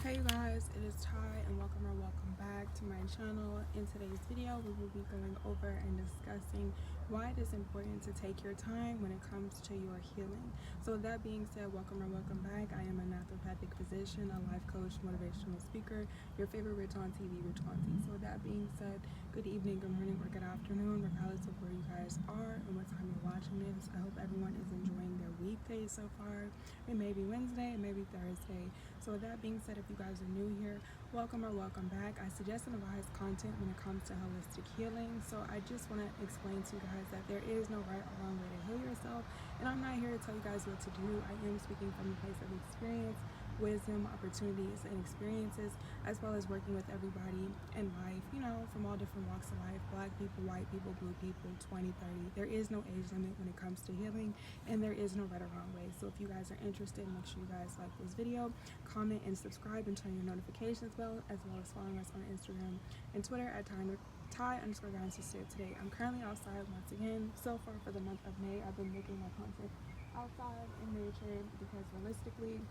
Hey you guys, it is Ty and welcome back to my channel. In today's video, we will be going over and discussing why it is important to take your time when it comes to your healing. So with that being said, welcome back. I am a naturopathic physician, a life coach, motivational speaker, your favorite Rich on TV, Rich Auntie. So with that being said, good evening, good morning, or good afternoon, regardless of where you guys are and what time you're watching this. I hope everyone is enjoying their weekday so far. It may be Wednesday, it may be Thursday. So with that being said, if you guys are new here, welcome back. I suggest and advise content when it comes to holistic healing. So I just want to explain to you guys that there is no right or wrong way to heal yourself. And I'm not here to tell you guys what to do. I am speaking from a place of experience, wisdom, opportunities, and experiences, as well as working with everybody in life, from all different walks of life, black people, white people, blue people, 20, 30. There is no age limit when it comes to healing, and there is no right or wrong way. So if you guys are interested, make sure you guys like this video, comment, and subscribe, and turn your notifications bell, as well as following us on Instagram and Twitter at Ty_Guidance today. I'm currently outside once again. So far for the month of May, I've been making my content outside in nature because realistically,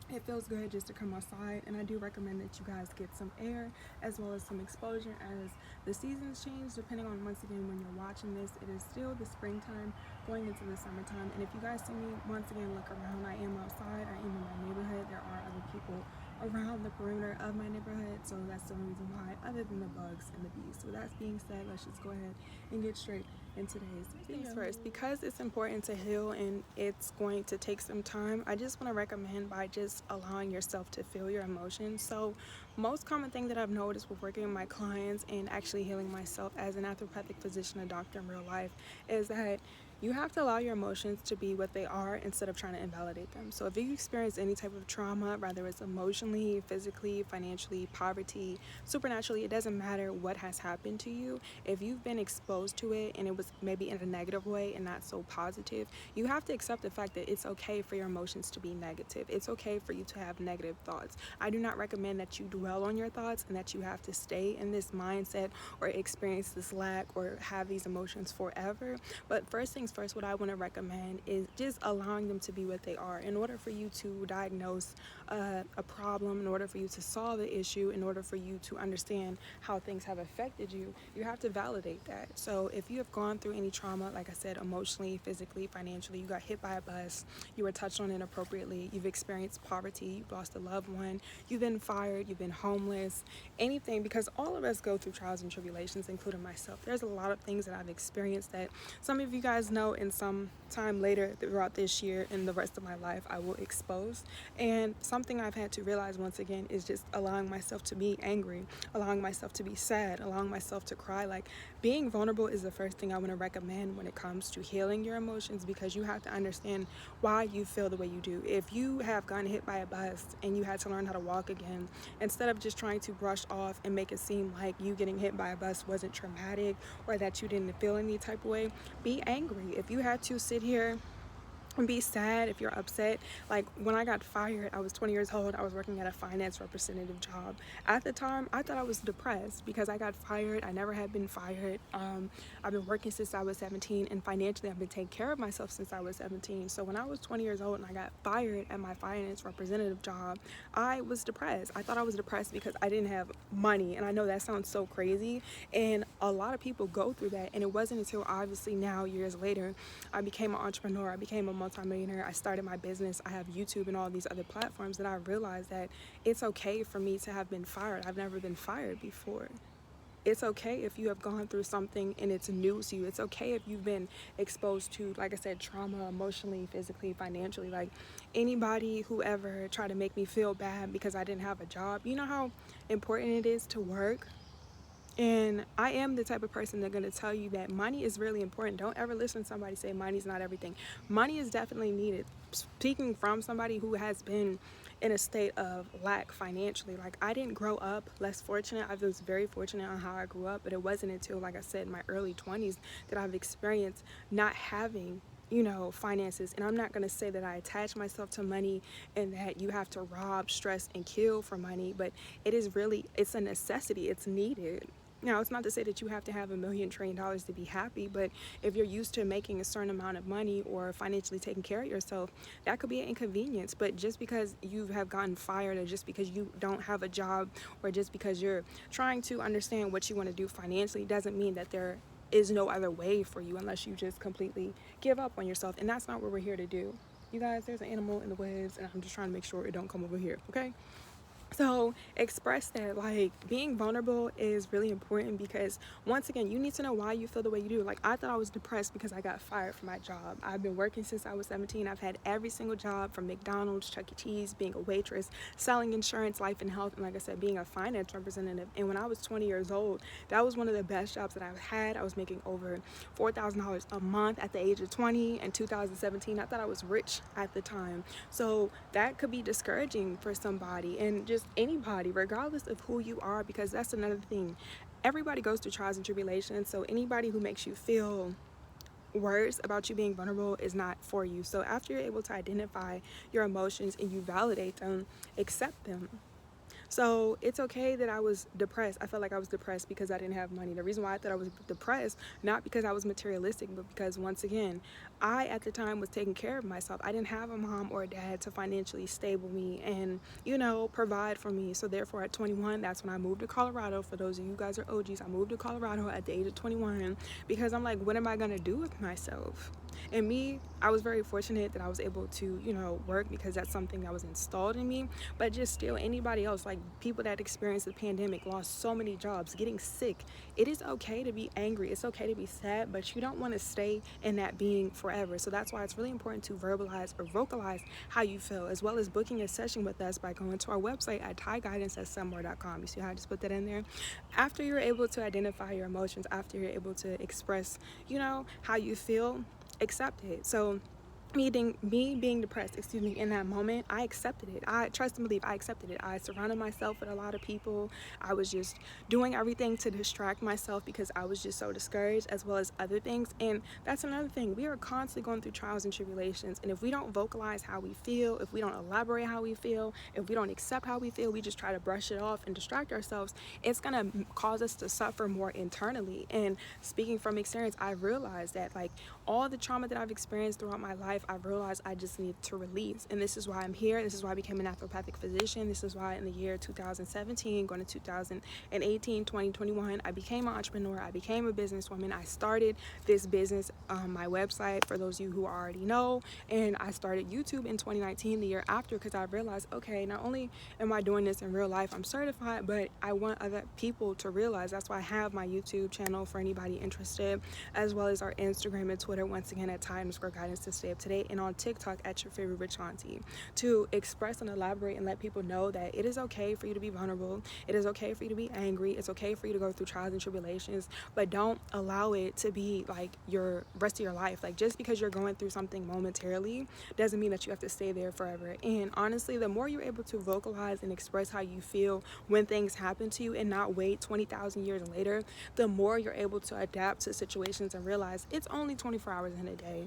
it feels good just to come outside, and I do recommend that you guys get some air as well as some exposure as the seasons change depending on, once again, when you're watching this. It is still the springtime going into the summertime, and if you guys see me once again look around, I am outside, I am in my neighborhood. There are other people around the perimeter of my neighborhood, so that's the only reason why, other than the bugs and the bees. So that being said, let's just go ahead and get straight in today's video. First, because it's important to heal and it's going to take some time, I just want to recommend by just allowing yourself to feel your emotions. So most common thing that I've noticed with working with my clients and actually healing myself as a naturopathic physician, a doctor in real life, is that you have to allow your emotions to be what they are instead of trying to invalidate them. So if you experience any type of trauma, whether it's emotionally, physically, financially, poverty, supernaturally, it doesn't matter what has happened to you. If you've been exposed to it and it was maybe in a negative way and not so positive, you have to accept the fact that it's okay for your emotions to be negative. It's okay for you to have negative thoughts. I do not recommend that you dwell on your thoughts and that you have to stay in this mindset or experience this lack or have these emotions forever. But first things first, what I want to recommend is just allowing them to be what they are. In order for you to diagnose a problem, in order for you to solve the issue, in order for you to understand how things have affected you, you have to validate that. So if you have gone through any trauma, like I said, emotionally, physically, financially, you got hit by a bus, you were touched on inappropriately, you've experienced poverty, you've lost a loved one, you've been fired, you've been homeless, anything, because all of us go through trials and tribulations, including myself. There's a lot of things that I've experienced that some of you guys know in some time later throughout this year and the rest of my life I will expose. And something I've had to realize once again is just allowing myself to be angry, allowing myself to be sad, allowing myself to cry. Like, being vulnerable is the first thing I want to recommend when it comes to healing your emotions, because you have to understand why you feel the way you do. If you have gotten hit by a bus and you had to learn how to walk again, instead of just trying to brush off and make it seem like you getting hit by a bus wasn't traumatic or that you didn't feel any type of way, be angry. If you had to sit here and be sad, if you're upset, like when I got fired, I was 20 years old, I was working at a finance representative job. At the time, I thought I was depressed because I got fired. I never had been fired. I've been working since I was 17, and financially I've been taking care of myself since I was 17. So when I was 20 years old and I got fired at my finance representative job, I was depressed. I thought I was depressed because I didn't have money, and I know that sounds so crazy, and a lot of people go through that. And it wasn't until obviously now, years later, I became an entrepreneur, I became a multimillionaire, I started my business, I have YouTube and all these other platforms, that I realized that it's okay for me to have been fired. I've never been fired before. It's okay if you have gone through something and it's new to you. It's okay if you've been exposed to, like I said, trauma, emotionally, physically, financially. Like, anybody who ever tried to make me feel bad because I didn't have a job, you know how important it is to work? And I am the type of person that's going to tell you that money is really important. Don't ever listen to somebody say money's not everything. Money is definitely needed. Speaking from somebody who has been in a state of lack financially, like, I didn't grow up less fortunate. I was very fortunate on how I grew up, but it wasn't until, like I said, my early 20s that I've experienced not having finances. And I'm not going to say that I attach myself to money and that you have to rob, stress, and kill for money, but it's a necessity. It's needed. Now, it's not to say that you have to have $1 million trillion to be happy, but if you're used to making a certain amount of money or financially taking care of yourself, that could be an inconvenience. But just because you have gotten fired, or just because you don't have a job, or just because you're trying to understand what you want to do financially, doesn't mean that there is no other way for you unless you just completely give up on yourself. And that's not what we're here to do. You guys, there's an animal in the woods, and I'm just trying to make sure it don't come over here, okay? So express that. Like, being vulnerable is really important, because once again, you need to know why you feel the way you do. Like, I thought I was depressed because I got fired from my job. I've been working since I was 17. I've had every single job, from McDonald's, Chuck E. Cheese, being a waitress, selling insurance, life and health, and like I said, being a finance representative. And when I was 20 years old, that was one of the best jobs that I've had. I was making over $4,000 a month at the age of 20. In 2017, I thought I was rich at the time. So that could be discouraging for somebody, and just anybody, regardless of who you are, because that's another thing. Everybody goes through trials and tribulations, so anybody who makes you feel worse about you being vulnerable is not for you. So after you're able to identify your emotions and you validate them, accept them. So it's okay that I was depressed. I felt like I was depressed because I didn't have money. The reason why I thought I was depressed, not because I was materialistic, but because, once again, I at the time was taking care of myself. I didn't have a mom or a dad to financially stable me and, provide for me. So therefore, at 21, that's when I moved to Colorado. For those of you guys are OGs, I moved to Colorado at the age of 21, because I'm like, what am I gonna do with myself? And me, I was very fortunate that I was able to, work, because that's something that was installed in me. But just still, anybody else, like people that experienced the pandemic, lost so many jobs, getting sick, it is okay to be angry. It's okay to be sad, but you don't want to stay in that being forever. So that's why it's really important to verbalize or vocalize how you feel, as well as booking a session with us by going to our website at thaiguidance@somewhere.com. You see how I just put that in there? After you're able to identify your emotions, after you're able to express, how you feel, accept it. So me being depressed, in that moment, I accepted it. I trust and believe I accepted it. I surrounded myself with a lot of people. I was just doing everything to distract myself because I was just so discouraged, as well as other things. And that's another thing. We are constantly going through trials and tribulations. And if we don't vocalize how we feel, if we don't elaborate how we feel, if we don't accept how we feel, we just try to brush it off and distract ourselves, it's going to cause us to suffer more internally. And speaking from experience, I realized that, like, all the trauma that I've experienced throughout my life, I've realized I just need to release. And this is why I'm here. This is why I became a naturopathic physician. This is why in the year 2017, going to 2018, 2021, I became an entrepreneur. I became a businesswoman. I started this business on my website, for those of you who already know. And I started YouTube in 2019, the year after, because I realized, okay, not only am I doing this in real life, I'm certified, but I want other people to realize. That's why I have my YouTube channel for anybody interested, as well as our Instagram and Twitter, once again, at Thai_guidance, to stay up to date, and on TikTok at your favorite rich auntie, to express and elaborate and let people know that it is okay for you to be vulnerable. It is okay for you to be angry. It's okay for you to go through trials and tribulations, but don't allow it to be like your rest of your life. Like, just because you're going through something momentarily doesn't mean that you have to stay there forever. And honestly, the more you're able to vocalize and express how you feel when things happen to you, and not wait 20,000 years later, the more you're able to adapt to situations and realize it's only 24 hours in a day.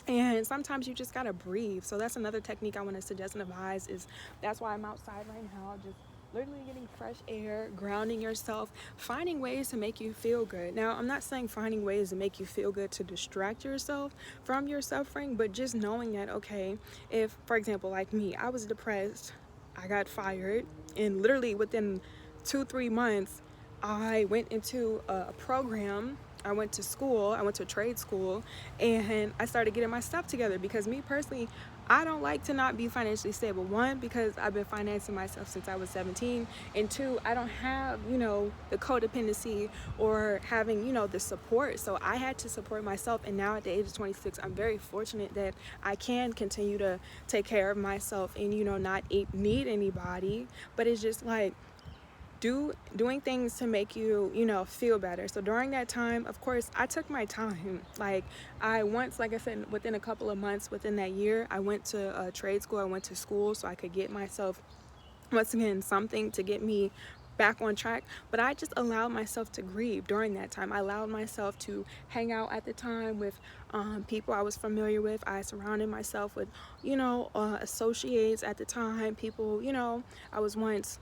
And sometimes you just gotta breathe. So that's another technique I want to suggest and advise. Is that's why I'm outside right now, just literally getting fresh air, grounding yourself, finding ways to make you feel good. Now, I'm not saying finding ways to make you feel good to distract yourself from your suffering, but just knowing that, okay, if, for example, like me, I was depressed, I got fired, and literally within 2-3 months, I went into a program. I went to school, I went to trade school, and I started getting my stuff together, because me personally, I don't like to not be financially stable. One, because I've been financing myself since I was 17, and two, I don't have, the codependency or having, the support. So I had to support myself, and now at the age of 26, I'm very fortunate that I can continue to take care of myself and, not need anybody. But it's just like, doing things to make you, feel better. So during that time, of course, I took my time. Like, like I said, within a couple of months, within that year, I went to trade school. I went to school so I could get myself, once again, something to get me back on track. But I just allowed myself to grieve during that time. I allowed myself to hang out at the time with people I was familiar with. I surrounded myself with, associates at the time, people, I was once,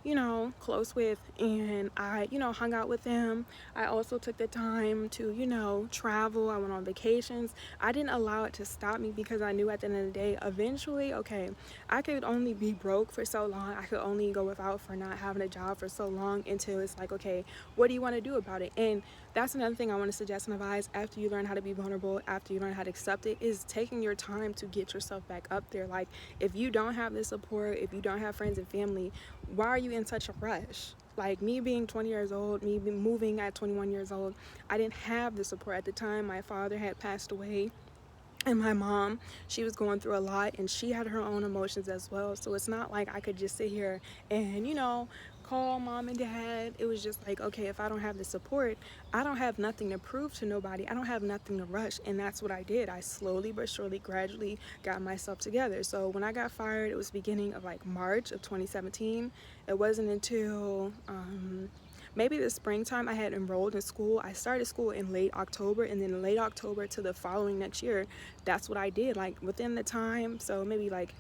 close with, and I, hung out with them. I also took the time to, travel. I went on vacations. I didn't allow it to stop me because I knew at the end of the day, eventually, okay, I could only be broke for so long. I could only go without for not having a job for so long until it's like, okay, what do you want to do about it? And that's another thing I want to suggest and advise after you learn how to be vulnerable, after you learn how to accept it, is taking your time to get yourself back up there. Like, if you don't have the support, if you don't have friends and family, why are you in such a rush? Like, me being 20 years old, me moving at 21 years old, I didn't have the support at the time. My father had passed away. And my mom, she was going through a lot, and she had her own emotions as well. So it's not like I could just sit here and, call mom and dad. It was just like, okay, if I don't have the support, I don't have nothing to prove to nobody. I don't have nothing to rush. And that's what I did. I slowly but surely, gradually got myself together. So when I got fired, it was beginning of like March of 2017. It wasn't until maybe the springtime I had enrolled in school. I started school in late October, and then late October to the following next year, that's what I did. Like, within the time, so maybe like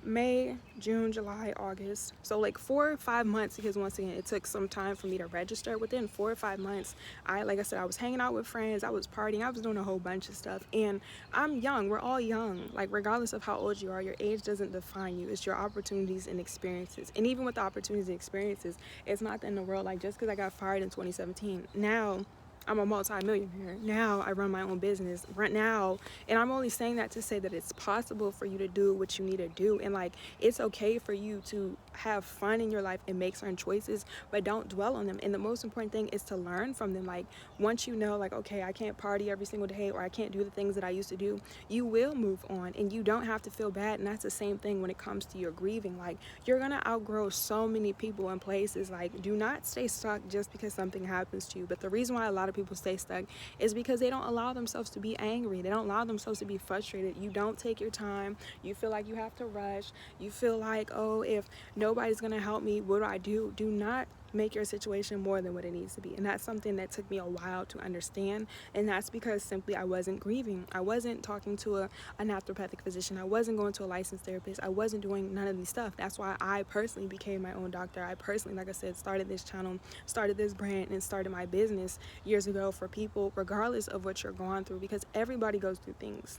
May, June, July, August. So like 4 or 5 months, because once again, it took some time for me to register. Within 4 or 5 months, like I said, I was hanging out with friends, I was partying, I was doing a whole bunch of stuff. And I'm young, we're all young. Like, regardless of how old you are, your age doesn't define you. It's your opportunities and experiences. And even with the opportunities and experiences, it's not the end of the world. Like, just because I got fired in 2017, now I'm a multi-millionaire. Now I run my own business right now. And I'm only saying that to say that it's possible for you to do what you need to do. And like, it's okay for you to have fun in your life and make certain choices, but don't dwell on them. And the most important thing is to learn from them. Like, once you know, like, okay, I can't party every single day, or I can't do the things that I used to do, you will move on, and you don't have to feel bad. And that's the same thing when it comes to your grieving. Like, you're gonna outgrow so many people and places. Like, do not stay stuck just because something happens to you. But the reason why a lot of people stay stuck is because they don't allow themselves to be angry. They don't allow themselves to be frustrated. You don't take your time. You feel like you have to rush. You feel like, oh, if nobody's gonna help me, what do I do? Do not make your situation more than what it needs to be. And that's something that took me a while to understand. And that's because simply I wasn't grieving. I wasn't talking to a naturopathic physician. I wasn't going to a licensed therapist. I wasn't doing none of these stuff. That's why I personally became my own doctor. I personally, like I said, started this channel, started this brand, and started my business years ago for people, regardless of what you're going through, because everybody goes through things.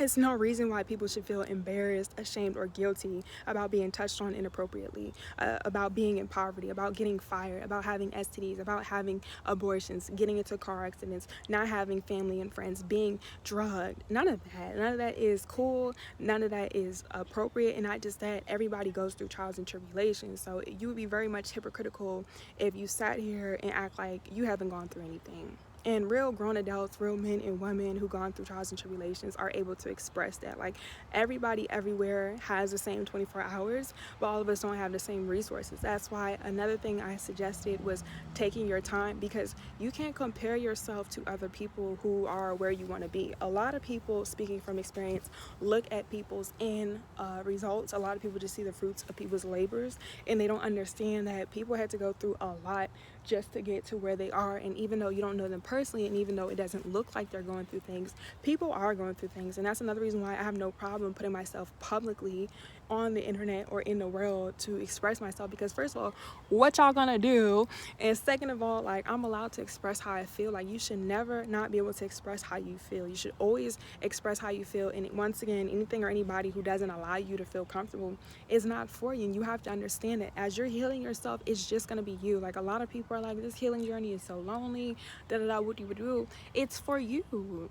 It's no reason why people should feel embarrassed, ashamed, or guilty about being touched on inappropriately, about being in poverty, about getting fired, about having STDs, about having abortions, getting into car accidents, not having family and friends, being drugged. None of that. None of that is cool. None of that is appropriate. And not just that, everybody goes through trials and tribulations. So you would be very much hypocritical if you sat here and act like you haven't gone through anything. And real grown adults, real men and women who gone through trials and tribulations are able to express that. Like, everybody everywhere has the same 24 hours, but all of us don't have the same resources. That's why another thing I suggested was taking your time, because you can't compare yourself to other people who are where you want to be. A lot of people, speaking from experience, look at people's end results. A lot of people just see the fruits of people's labors, and they don't understand that people had to go through a lot just to get to where they are. And even though you don't know them personally, and even though it doesn't look like they're going through things, people are going through things. And that's another reason why I have no problem putting myself publicly on the internet or in the world to express myself, because first of all, what y'all gonna do? And second of all, like, I'm allowed to express how I feel. Like, you should never not be able to express how you feel. You should always express how you feel. And once again, anything or anybody who doesn't allow you to feel comfortable is not for you. And you have to understand that as you're healing yourself, it's just gonna be you. Like, a lot of people are like, this healing journey is so lonely, what do you do? It's for you.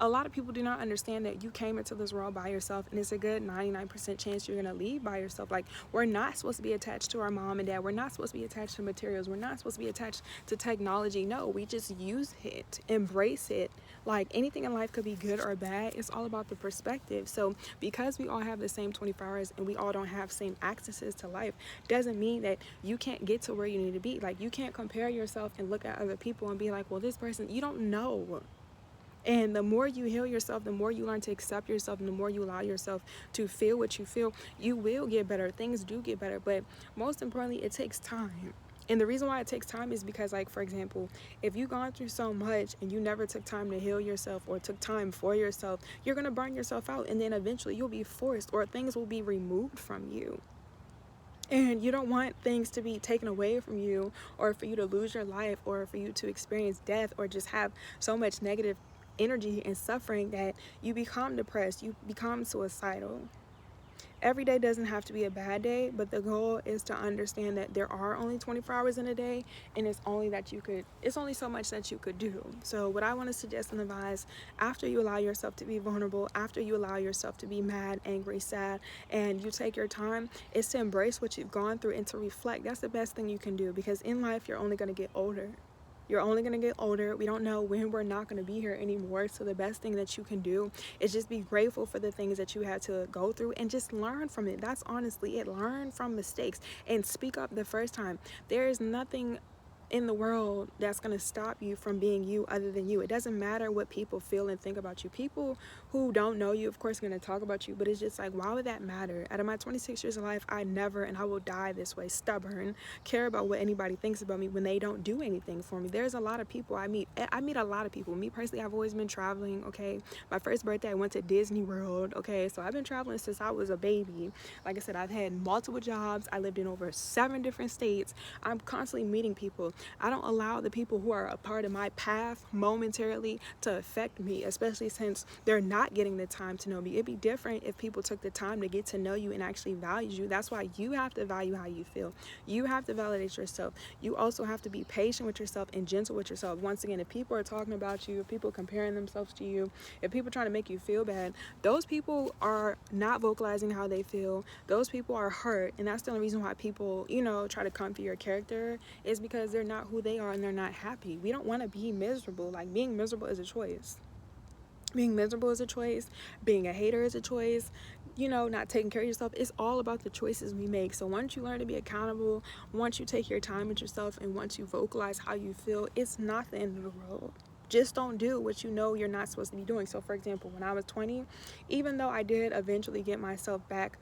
A lot of people do not understand that you came into this world by yourself, and it's a good 99% chance you're going to leave by yourself. Like, we're not supposed to be attached to our mom and dad. We're not supposed to be attached to materials. We're not supposed to be attached to technology. No, we just use it, embrace it. Like, anything in life could be good or bad. It's all about the perspective. So because we all have the same 24 hours and we all don't have same accesses to life, doesn't mean that you can't get to where you need to be. Like, you can't compare yourself and look at other people and be like, well, this person, you don't know. And the more you heal yourself, the more you learn to accept yourself, and the more you allow yourself to feel what you feel, you will get better. Things do get better. But most importantly, it takes time. And the reason why it takes time is because, like, for example, if you've gone through so much and you never took time to heal yourself or took time for yourself, you're going to burn yourself out, and then eventually you'll be forced, or things will be removed from you. And you don't want things to be taken away from you, or for you to lose your life, or for you to experience death, or just have so much negative energy and suffering that you become depressed, you become suicidal. Every day doesn't have to be a bad day, but the goal is to understand that there are only 24 hours in a day, and it's only so much that you could do. So what I want to suggest and advise, after you allow yourself to be vulnerable, after you allow yourself to be mad, angry, sad, and you take your time, is to embrace what you've gone through and to reflect. That's the best thing you can do, because in life you're only going to get older. You're only going to get older. We don't know when we're not going to be here anymore. So the best thing that you can do is just be grateful for the things that you had to go through and just learn from it. That's honestly it. Learn from mistakes and speak up the first time. There is nothing in the world that's going to stop you from being you other than you. It doesn't matter what people feel and think about you. People who don't know you, of course, are going to talk about you, but it's just like, why would that matter? Out of my 26 years of life, I never, and I will die this way, stubborn, care about what anybody thinks about me when they don't do anything for me. There's a lot of people I meet a lot of people. Me personally, I've always been traveling, okay? My first birthday, I went to Disney World, okay? So I've been traveling since I was a baby. Like I said, I've had multiple jobs. I lived in over 7 different states. I'm constantly meeting people. I don't allow the people who are a part of my path momentarily to affect me, especially since they're not getting the time to know me. It'd be different if people took the time to get to know you and actually value you. That's why you have to value how you feel. You have to validate yourself. You also have to be patient with yourself and gentle with yourself. Once again, if people are talking about you, if people are comparing themselves to you, if people are trying to make you feel bad, those people are not vocalizing how they feel. Those people are hurt, and that's the only reason why people, try to come for your character, is because they're not who they are and they're not happy. We don't want to be miserable. Like, being miserable is a choice. Being miserable is a choice. Being a hater is a choice. Not taking care of yourself. It's all about the choices we make. So once you learn to be accountable, once you take your time with yourself, and once you vocalize how you feel, it's not the end of the world. Just don't do what you know you're not supposed to be doing. So for example, when I was 20, even though I did eventually get myself back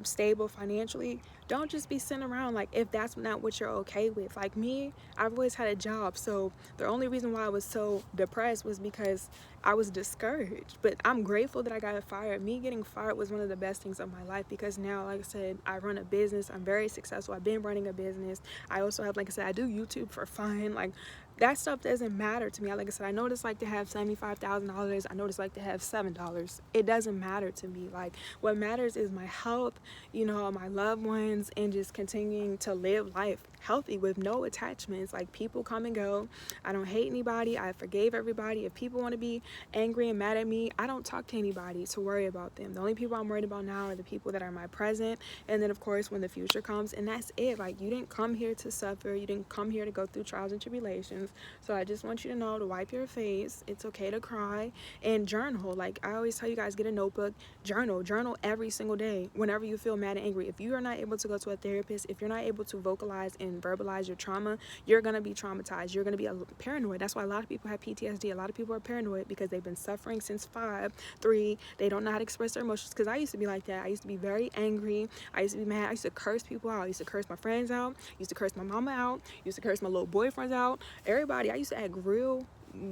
stable financially, don't just be sitting around like, if that's not what you're okay with. Like me, I've always had a job, so the only reason why I was so depressed was because I was discouraged. But I'm grateful that I got fired. Me getting fired was one of the best things of my life, because now, like I said, I run a business. I'm very successful. I've been running a business. I also have, like I said, I do YouTube for fun. Like, that stuff doesn't matter to me. Like I said, I know what it's like to have $75,000. I know what it's like to have $7. It doesn't matter to me. Like, what matters is my health, my loved ones, and just continuing to live life healthy with no attachments. Like, people come and go. I don't hate anybody. I forgave everybody. If people want to be angry and mad at me, I don't talk to anybody to worry about them. The only people I'm worried about now are the people that are my present, and then of course when the future comes, and that's it. Like, you didn't come here to suffer. You didn't come here to go through trials and tribulations. So I just want you to know to wipe your face. It's okay to cry, and journal. Like, I always tell you guys, get a notebook, journal every single day whenever you feel mad and angry. If you are not able to go to a therapist, if you're not able to vocalize and verbalize your trauma, you're going to be traumatized. You're going to be paranoid. That's why a lot of people have PTSD. A lot of people are paranoid because they've been suffering since 5, 3. They don't know how to express their emotions, because I used to be like that. I used to be very angry. I used to be mad. I used to curse people out. I used to curse my friends out. I used to curse my mama out. I used to curse my little boyfriends out. Everybody. I used to act real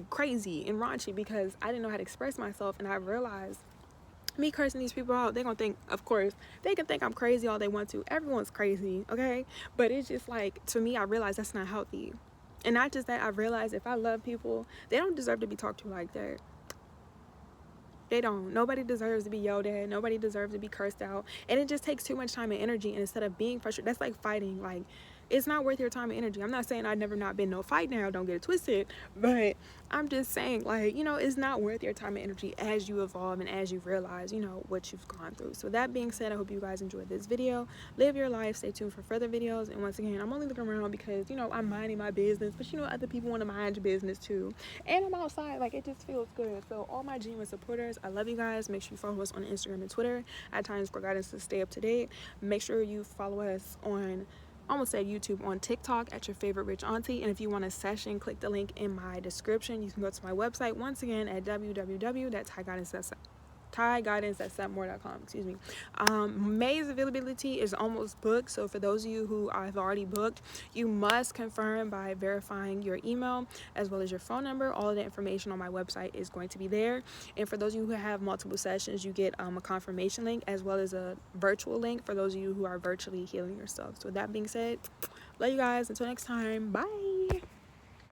crazy and raunchy because I didn't know how to express myself. And I realized, me cursing these people out, they're gonna think, of course, they can think I'm crazy all they want to. Everyone's crazy, okay? But it's just like, to me, I realize that's not healthy. And not just that, I realize if I love people, they don't deserve to be talked to like that. They don't. Nobody deserves to be yelled at. Nobody deserves to be cursed out. And it just takes too much time and energy. And instead of being frustrated, that's like fighting. Like, it's not worth your time and energy. I'm not saying I've never not been no fight now. Don't get it twisted. But I'm just saying, like, it's not worth your time and energy as you evolve and as you realize, what you've gone through. So that being said, I hope you guys enjoyed this video. Live your life. Stay tuned for further videos. And once again, I'm only looking around because, I'm minding my business. But, other people want to mind your business too. And I'm outside. Like, it just feels good. So all my genuine supporters, I love you guys. Make sure you follow us on Instagram and Twitter at times for guidance to stay up to date. Make sure you follow us on, almost said YouTube, on TikTok at your favorite rich auntie. And if you want a session, click the link in my description. You can go to my website once again at www.tikguidance.com. TaiGuidance@sapmore.com. Excuse me. May's availability is almost booked, so for those of you who have already booked, you must confirm by verifying your email as well as your phone number. All of the information on my website is going to be there. And for those of you who have multiple sessions, you get a confirmation link as well as a virtual link for those of you who are virtually healing yourself. So with that being said, love you guys. Until next time, bye.